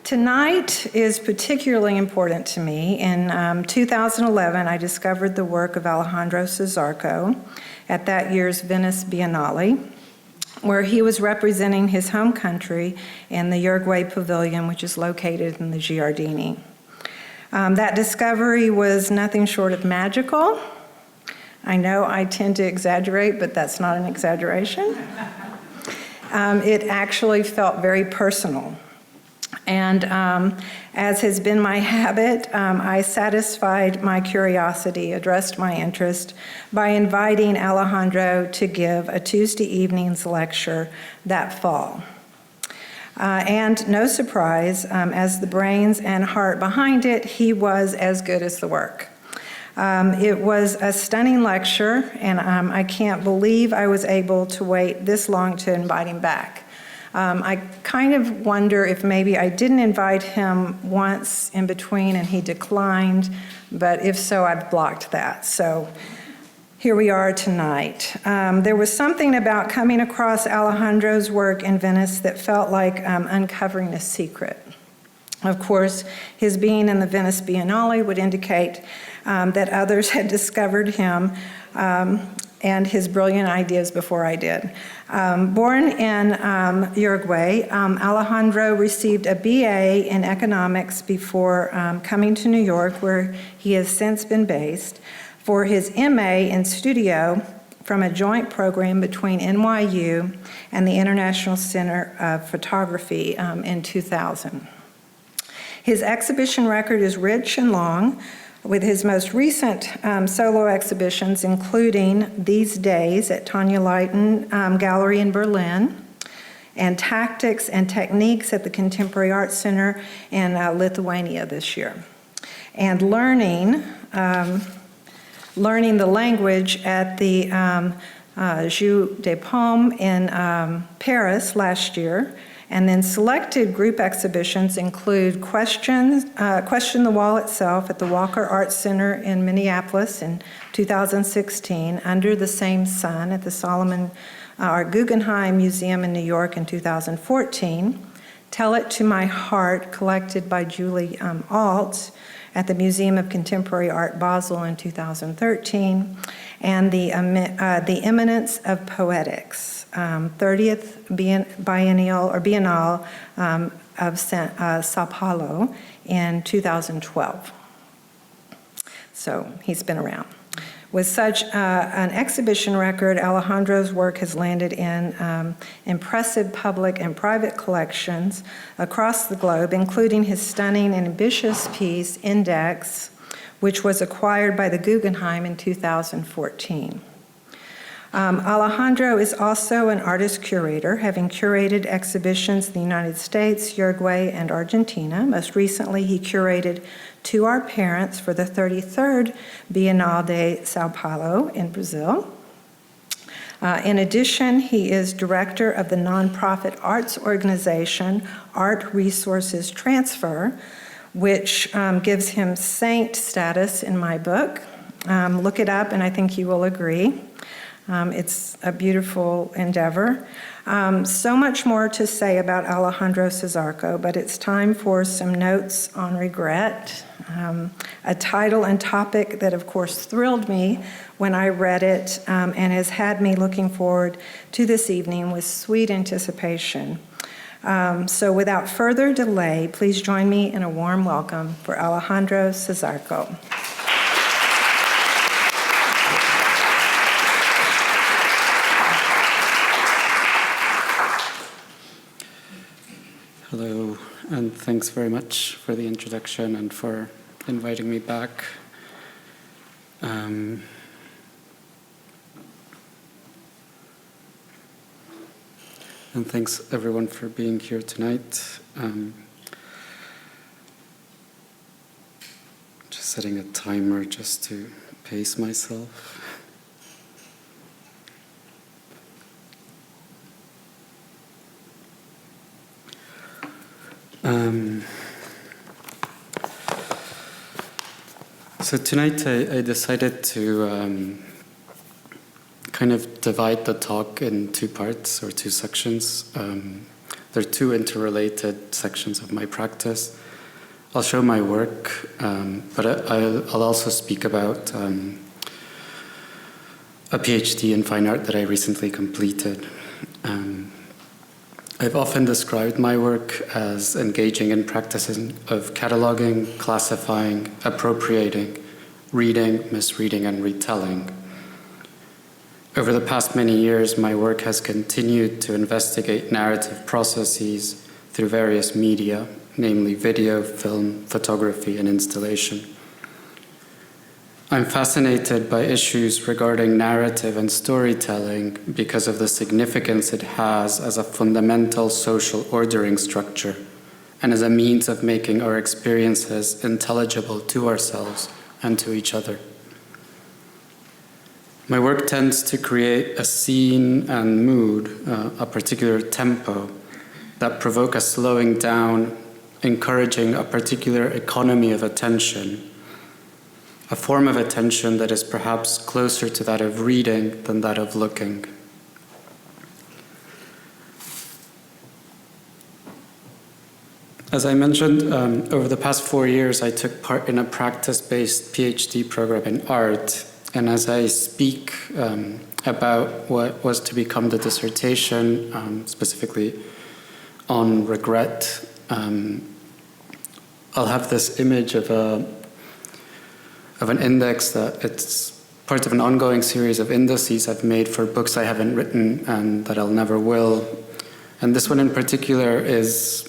Tonight is particularly important to me. In 2011, I discovered the work of Alejandro Cesarco at that year's Venice Biennial, where he was representing his home country in the Uruguay Pavilion, which is located in the Giardini. That discovery was nothing short of magical. I know I tend to exaggerate, but that's not an exaggeration. It actually felt very personal. And as has been my habit, I satisfied my curiosity, addressed my interest by inviting Alejandro to give a Tuesday evening's lecture that fall. And no surprise, as the brains and heart behind it, he was as good as the work. It was a stunning lecture, and I can't believe I was able to wait this long to invite him back. I kind of wonder if maybe I didn't invite him once in between and he declined, but if so, I've blocked that. So here we are tonight. There was something about coming across Alejandro's work in Venice that felt like uncovering a secret. Of course, his being in the Venice Biennale would indicate that others had discovered him and his brilliant ideas before I did. Born in Uruguay, Alejandro received a BA in economics before coming to New York, where he has since been based, for his MA in studio from a joint program between NYU and the International Center of Photography in 2000. His exhibition record is rich and long, with his most recent solo exhibitions including These Days at Tanya Leighton Gallery in Berlin, and Tactics and Techniques at the Contemporary Art Center in Lithuania this year, and learning the language at the Jeu de Paume in Paris last year. And then selected group exhibitions include Question the Wall Itself at the Walker Art Center in Minneapolis in 2016, Under the Same Sun at the Guggenheim Museum in New York in 2014, Tell It to My Heart, collected by Julie Ault at the Museum of Contemporary Art Basel in 2013, and the Imminence of Poetics, 30th Bienal of São Paulo in 2012. So he's been around. With such an exhibition record, Alejandro's work has landed in impressive public and private collections across the globe, including his stunning and ambitious piece, Index, which was acquired by the Guggenheim in 2014. Alejandro is also an artist curator, having curated exhibitions in the United States, Uruguay, and Argentina. Most recently, he curated To Our Parents for the 33rd Bienal de São Paulo in Brazil. In addition, he is director of the nonprofit arts organization Art Resources Transfer, which gives him saint status in my book. Look it up, and I think you will agree. It's a beautiful endeavor. So much more to say about Alejandro Cesarco, but it's time for some notes on regret. A title and topic that, of course, thrilled me when I read it and has had me looking forward to this evening with sweet anticipation. So without further delay, please join me in a warm welcome for Alejandro Cesarco. Hello, and thanks very much for the introduction and for inviting me back. And thanks everyone for being here tonight. Just setting a timer just to pace myself. So tonight I decided to kind of divide the talk in two parts or two sections. they're two interrelated sections of my practice. I'll show my work, but I'll also speak about a PhD in fine art that I recently completed. I've often described my work as engaging in practices of cataloging, classifying, appropriating, reading, misreading, and retelling. Over the past many years, my work has continued to investigate narrative processes through various media, namely video, film, photography, and installation. I'm fascinated by issues regarding narrative and storytelling because of the significance it has as a fundamental social ordering structure and as a means of making our experiences intelligible to ourselves and to each other. My work tends to create a scene and mood, a particular tempo, that provoke a slowing down, encouraging a particular economy of attention, a form of attention that is perhaps closer to that of reading than that of looking. As I mentioned, over the past 4 years, I took part in a practice-based PhD program in art. And as I speak about what was to become the dissertation, specifically on regret, I'll have this image of an index that it's part of an ongoing series of indices I've made for books I haven't written and that I'll never will. And this one in particular is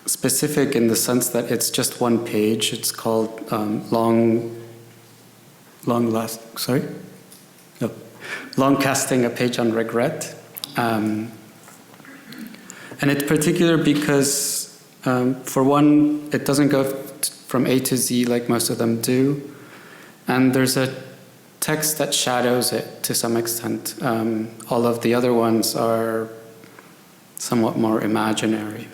specific in the sense that it's just one page. It's called Long Casting a Page on Regret. And it's particular because, for one, it doesn't go from A to Z like most of them do. And there's a text that shadows it to some extent. All of the other ones are somewhat more imaginary.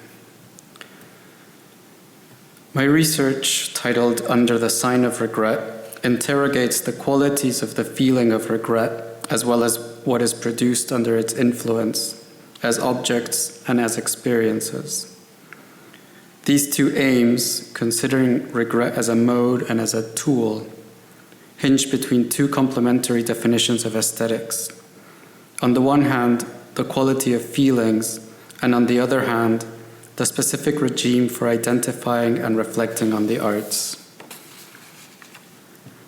My research, titled Under the Sign of Regret, interrogates the qualities of the feeling of regret, as well as what is produced under its influence, as objects and as experiences. These two aims, considering regret as a mode and as a tool, hinge between two complementary definitions of aesthetics. On the one hand, the quality of feelings, and on the other hand, the specific regime for identifying and reflecting on the arts.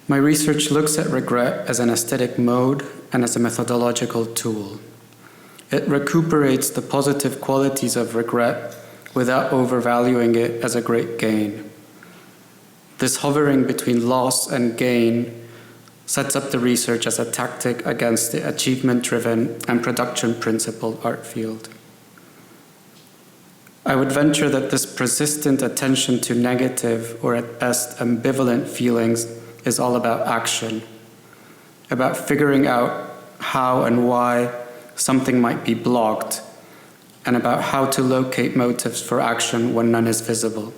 My research looks at regret as an aesthetic mode and as a methodological tool. It recuperates the positive qualities of regret without overvaluing it as a great gain. This hovering between loss and gain sets up the research as a tactic against the achievement-driven and production-principled art field. I would venture that this persistent attention to negative, or at best ambivalent feelings, is all about action, about figuring out how and why something might be blocked, and about how to locate motives for action when none is visible.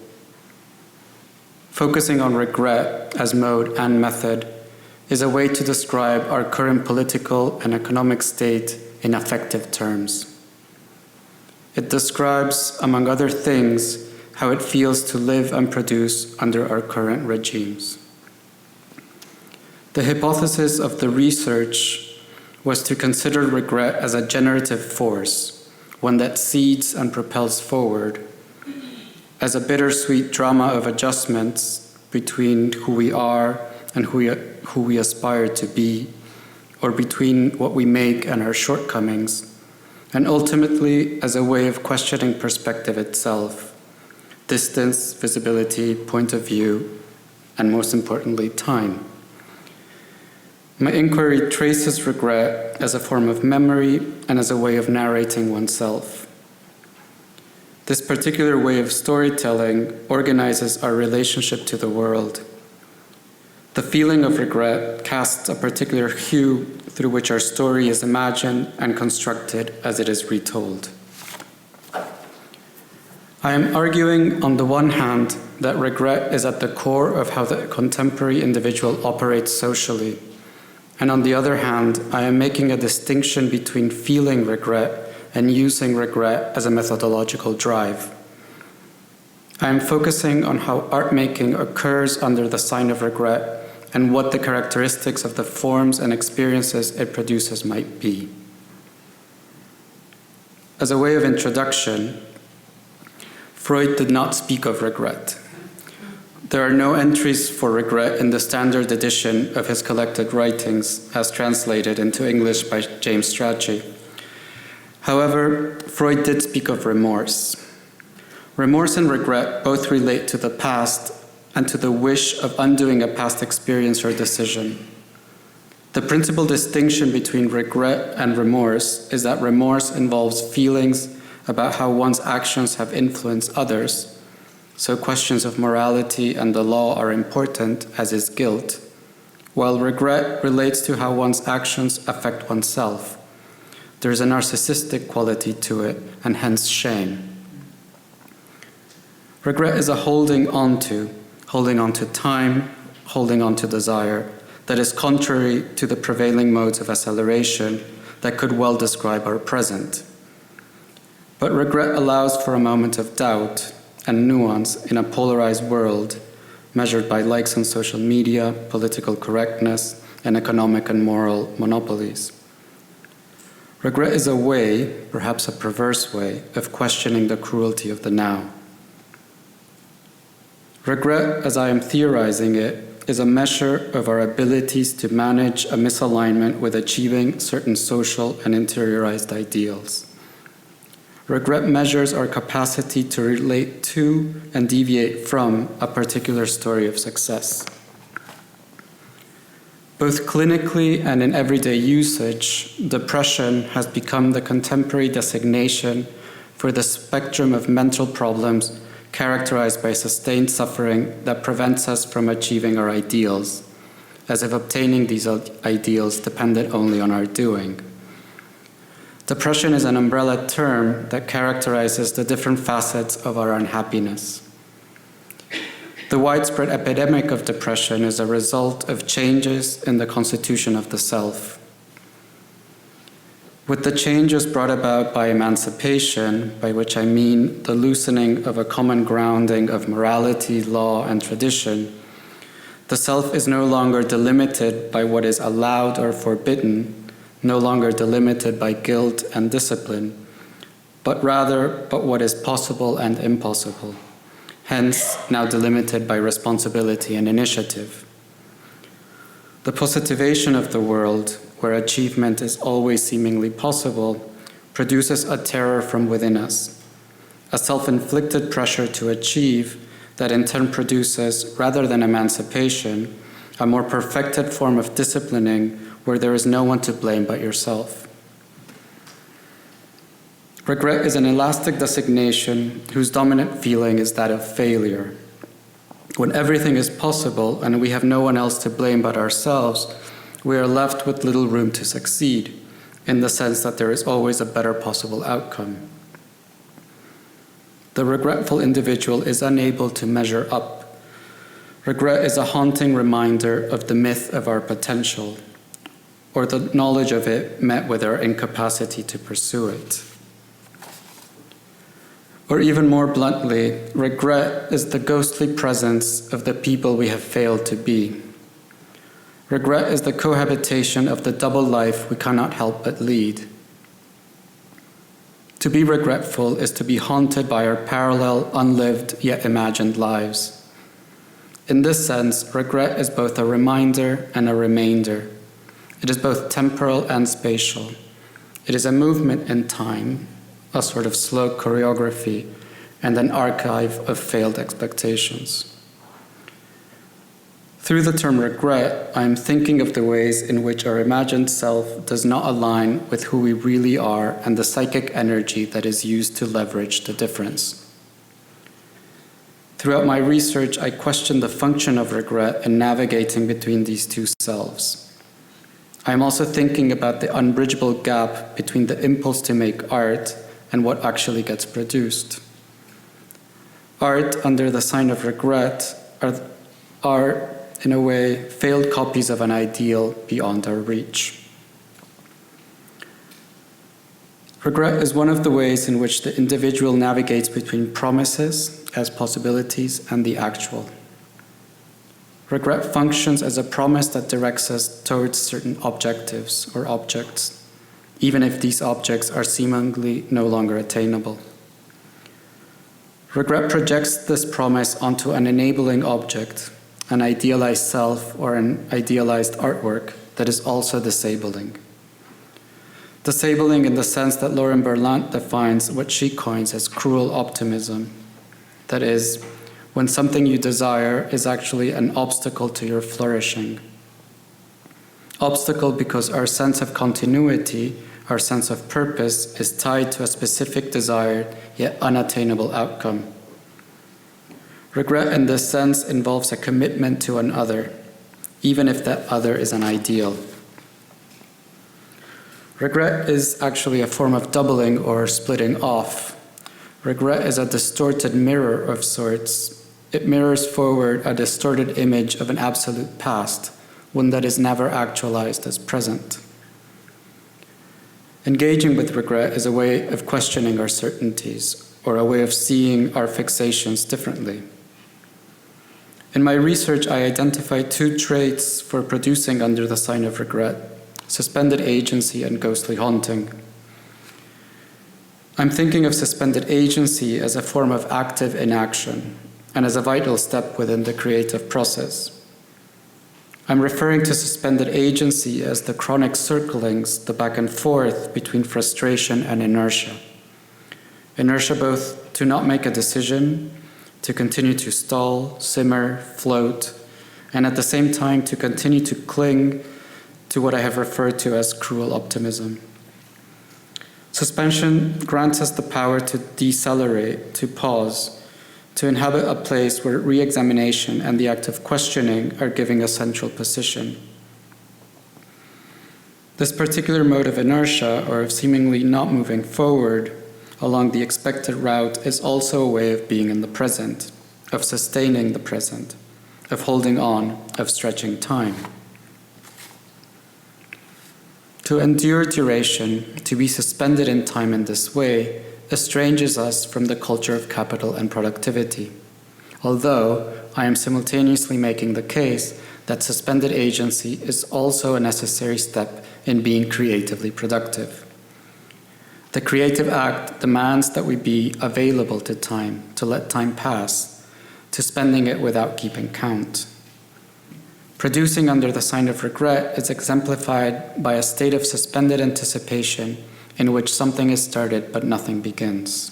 Focusing on regret as mode and method is a way to describe our current political and economic state in affective terms. It describes, among other things, how it feels to live and produce under our current regimes. The hypothesis of the research was to consider regret as a generative force, one that seeds and propels forward, as a bittersweet drama of adjustments between who we are and who we aspire to be, or between what we make and our shortcomings, and ultimately as a way of questioning perspective itself, distance, visibility, point of view, and most importantly, time. My inquiry traces regret as a form of memory and as a way of narrating oneself. This particular way of storytelling organizes our relationship to the world. The feeling of regret casts a particular hue through which our story is imagined and constructed as it is retold. I am arguing, on the one hand, that regret is at the core of how the contemporary individual operates socially. And on the other hand, I am making a distinction between feeling regret and using regret as a methodological drive. I am focusing on how art making occurs under the sign of regret and what the characteristics of the forms and experiences it produces might be. As a way of introduction, Freud did not speak of regret. There are no entries for regret in the standard edition of his collected writings, as translated into English by James Strachey. However, Freud did speak of remorse. Remorse and regret both relate to the past and to the wish of undoing a past experience or decision. The principal distinction between regret and remorse is that remorse involves feelings about how one's actions have influenced others, so questions of morality and the law are important, as is guilt, while regret relates to how one's actions affect oneself. There is a narcissistic quality to it, and hence shame. Regret is a holding on to time, holding on to desire, that is contrary to the prevailing modes of acceleration that could well describe our present. But regret allows for a moment of doubt and nuance in a polarized world measured by likes on social media, political correctness, and economic and moral monopolies. Regret is a way, perhaps a perverse way, of questioning the cruelty of the now. Regret, as I am theorizing it, is a measure of our abilities to manage a misalignment with achieving certain social and interiorized ideals. Regret measures our capacity to relate to and deviate from a particular story of success. Both clinically and in everyday usage, depression has become the contemporary designation for the spectrum of mental problems characterized by sustained suffering that prevents us from achieving our ideals, as if obtaining these ideals depended only on our doing. Depression is an umbrella term that characterizes the different facets of our unhappiness. The widespread epidemic of depression is a result of changes in the constitution of the self. With the changes brought about by emancipation, by which I mean the loosening of a common grounding of morality, law, and tradition, the self is no longer delimited by what is allowed or forbidden, no longer delimited by guilt and discipline, but rather by what is possible and impossible, hence now delimited by responsibility and initiative. The positivation of the world, where achievement is always seemingly possible, produces a terror from within us, a self-inflicted pressure to achieve that in turn produces, rather than emancipation, a more perfected form of disciplining where there is no one to blame but yourself. Regret is an elastic designation whose dominant feeling is that of failure. When everything is possible and we have no one else to blame but ourselves, we are left with little room to succeed, in the sense that there is always a better possible outcome. The regretful individual is unable to measure up. Regret is a haunting reminder of the myth of our potential, or the knowledge of it met with our incapacity to pursue it. Or even more bluntly, regret is the ghostly presence of the people we have failed to be. Regret is the cohabitation of the double life we cannot help but lead. To be regretful is to be haunted by our parallel, unlived, yet imagined lives. In this sense, regret is both a reminder and a remainder. It is both temporal and spatial. It is a movement in time, a sort of slow choreography, and an archive of failed expectations. Through the term regret, I am thinking of the ways in which our imagined self does not align with who we really are and the psychic energy that is used to leverage the difference. Throughout my research, I questioned the function of regret in navigating between these two selves. I am also thinking about the unbridgeable gap between the impulse to make art and what actually gets produced. Art under the sign of regret are, in a way, failed copies of an ideal beyond our reach. Regret is one of the ways in which the individual navigates between promises as possibilities and the actual. Regret functions as a promise that directs us towards certain objectives or objects, even if these objects are seemingly no longer attainable. Regret projects this promise onto an enabling object, an idealized self or an idealized artwork that is also disabling. Disabling in the sense that Lauren Berlant defines what she coins as cruel optimism. That is, when something you desire is actually an obstacle to your flourishing. Obstacle because our sense of continuity, our sense of purpose, is tied to a specific desired yet unattainable outcome. Regret in this sense involves a commitment to an other, even if that other is an ideal. Regret is actually a form of doubling or splitting off. Regret is a distorted mirror of sorts. It mirrors forward a distorted image of an absolute past, one that is never actualized as present. Engaging with regret is a way of questioning our certainties, or a way of seeing our fixations differently. In my research, I identified two traits for producing under the sign of regret: suspended agency and ghostly haunting. I'm thinking of suspended agency as a form of active inaction and as a vital step within the creative process. I'm referring to suspended agency as the chronic circlings, the back and forth between frustration and inertia. Inertia both to not make a decision, to continue to stall, simmer, float, and at the same time to continue to cling to what I have referred to as cruel optimism. Suspension grants us the power to decelerate, to pause, to inhabit a place where re-examination and the act of questioning are giving a central position. This particular mode of inertia, or of seemingly not moving forward along the expected route, is also a way of being in the present, of sustaining the present, of holding on, of stretching time. To endure duration, to be suspended in time in this way, estranges us from the culture of capital and productivity, although I am simultaneously making the case that suspended agency is also a necessary step in being creatively productive. The creative act demands that we be available to time, to let time pass, to spending it without keeping count. Producing under the sign of regret is exemplified by a state of suspended anticipation in which something is started but nothing begins.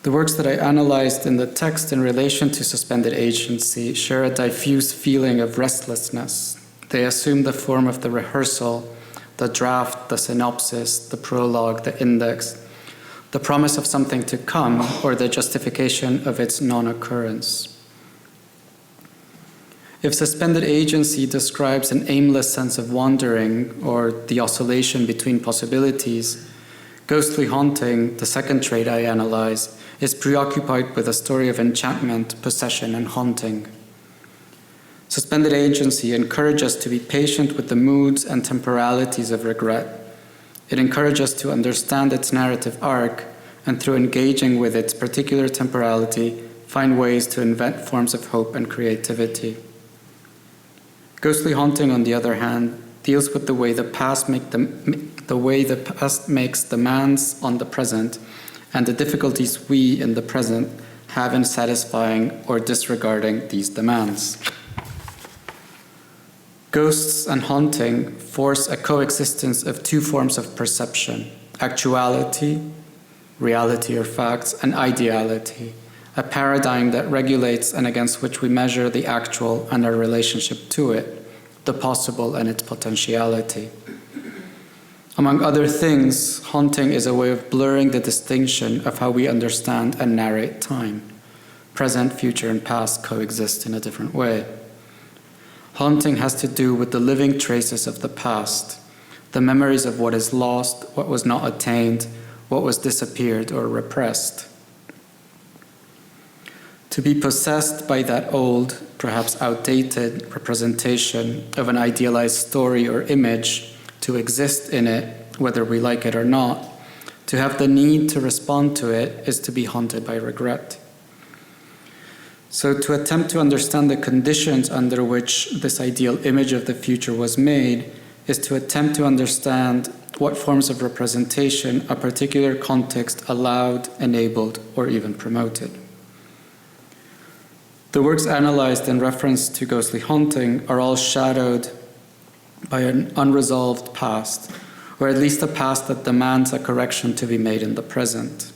The works that I analyzed in the text in relation to suspended agency share a diffuse feeling of restlessness. They assume the form of the rehearsal, the draft, the synopsis, the prologue, the index, the promise of something to come, or the justification of its non-occurrence. If suspended agency describes an aimless sense of wandering or the oscillation between possibilities, ghostly haunting, the second trait I analyze, is preoccupied with a story of enchantment, possession, and haunting. Suspended agency encourages us to be patient with the moods and temporalities of regret. It encourages us to understand its narrative arc, and through engaging with its particular temporality, find ways to invent forms of hope and creativity. Ghostly haunting, on the other hand, deals with the way the past makes demands on the present, and the difficulties we in the present have in satisfying or disregarding these demands. Ghosts and haunting force a coexistence of two forms of perception: actuality, reality or facts, and ideality, a paradigm that regulates and against which we measure the actual and our relationship to it, the possible and its potentiality. Among other things, haunting is a way of blurring the distinction of how we understand and narrate time. Present, future, and past coexist in a different way. Haunting has to do with the living traces of the past, the memories of what is lost, what was not attained, what was disappeared or repressed. To be possessed by that old, perhaps outdated representation of an idealized story or image, to exist in it, whether we like it or not, to have the need to respond to it, is to be haunted by regret. So to attempt to understand the conditions under which this ideal image of the future was made is to attempt to understand what forms of representation a particular context allowed, enabled, or even promoted. The works analyzed in reference to ghostly haunting are all shadowed by an unresolved past, or at least a past that demands a correction to be made in the present.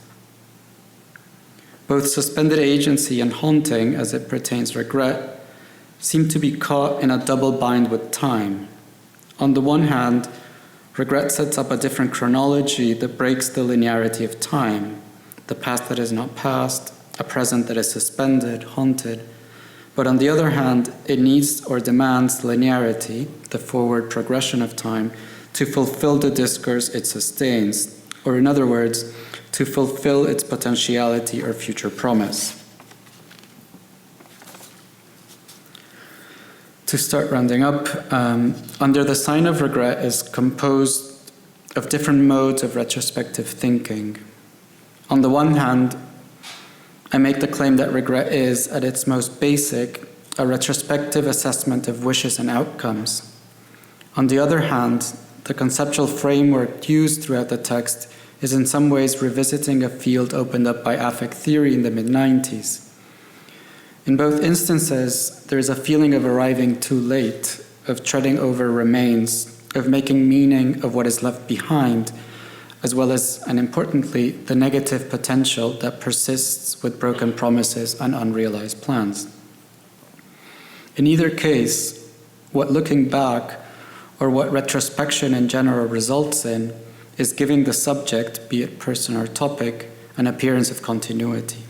Both suspended agency and haunting, as it pertains regret, seem to be caught in a double bind with time. On the one hand, regret sets up a different chronology that breaks the linearity of time, the past that is not past, a present that is suspended, haunted. But on the other hand, it needs or demands linearity, the forward progression of time, to fulfill the discourse it sustains, or in other words, to fulfill its potentiality or future promise. To start rounding up, Under the Sign of Regret is composed of different modes of retrospective thinking. On the one hand, I make the claim that regret is, at its most basic, a retrospective assessment of wishes and outcomes. On the other hand, the conceptual framework used throughout the text is in some ways revisiting a field opened up by affect theory in the mid-90s. In both instances, there is a feeling of arriving too late, of treading over remains, of making meaning of what is left behind, as well as, and importantly, the negative potential that persists with broken promises and unrealized plans. In either case, what looking back, or what retrospection in general results in, is giving the subject, be it person or topic, an appearance of continuity.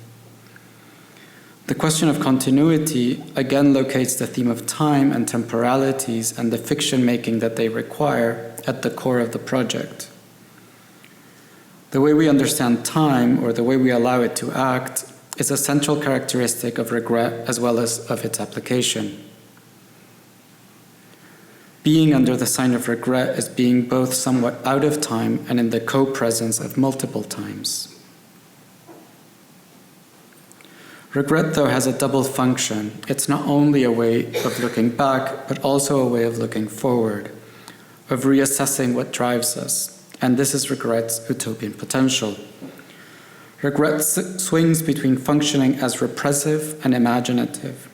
The question of continuity again locates the theme of time and temporalities and the fiction making that they require at the core of the project. The way we understand time, or the way we allow it to act, is a central characteristic of regret as well as of its application. Being under the sign of regret is being both somewhat out of time and in the co-presence of multiple times. Regret, though, has a double function. It's not only a way of looking back, but also a way of looking forward, of reassessing what drives us. And this is regret's utopian potential. Regret swings between functioning as repressive and imaginative.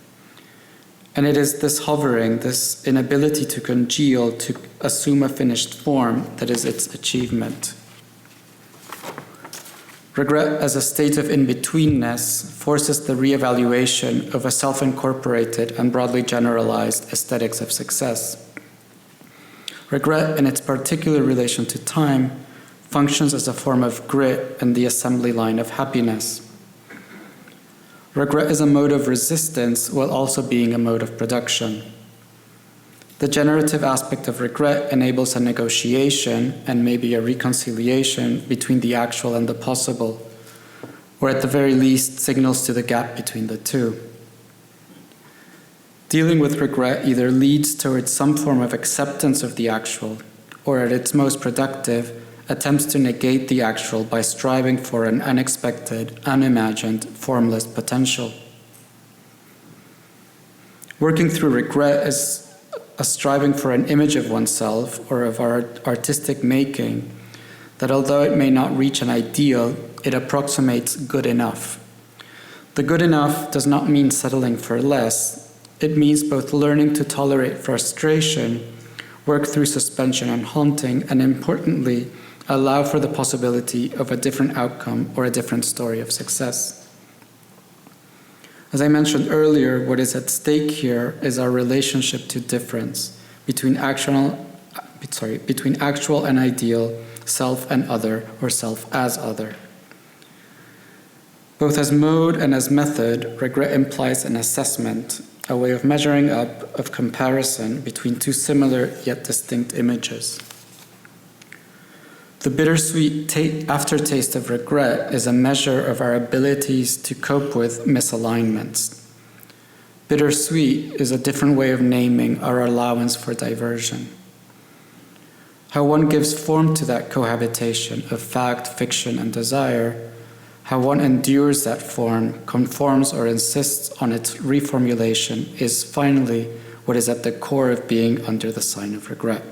And it is this hovering, this inability to congeal, to assume a finished form, that is its achievement. Regret as a state of in-betweenness forces the reevaluation of a self-incorporated and broadly generalized aesthetics of success. Regret, in its particular relation to time, functions as a form of grit and the assembly line of happiness. Regret is a mode of resistance while also being a mode of production. The generative aspect of regret enables a negotiation and maybe a reconciliation between the actual and the possible, or at the very least signals to the gap between the two. Dealing with regret either leads towards some form of acceptance of the actual, or at its most productive, attempts to negate the actual by striving for an unexpected, unimagined, formless potential. Working through regret is a striving for an image of oneself or of our artistic making that, although it may not reach an ideal, it approximates good enough. The good enough does not mean settling for less. It means both learning to tolerate frustration, work through suspension and haunting, and importantly, allow for the possibility of a different outcome or a different story of success. As I mentioned earlier, what is at stake here is our relationship to difference between actual and ideal, self and other, or self as other. Both as mode and as method, regret implies an assessment, a way of measuring up, of comparison between two similar yet distinct images. The bittersweet aftertaste of regret is a measure of our abilities to cope with misalignments. Bittersweet is a different way of naming our allowance for diversion. How one gives form to that cohabitation of fact, fiction, and desire, how one endures that form, conforms or insists on its reformulation is finally what is at the core of being under the sign of regret.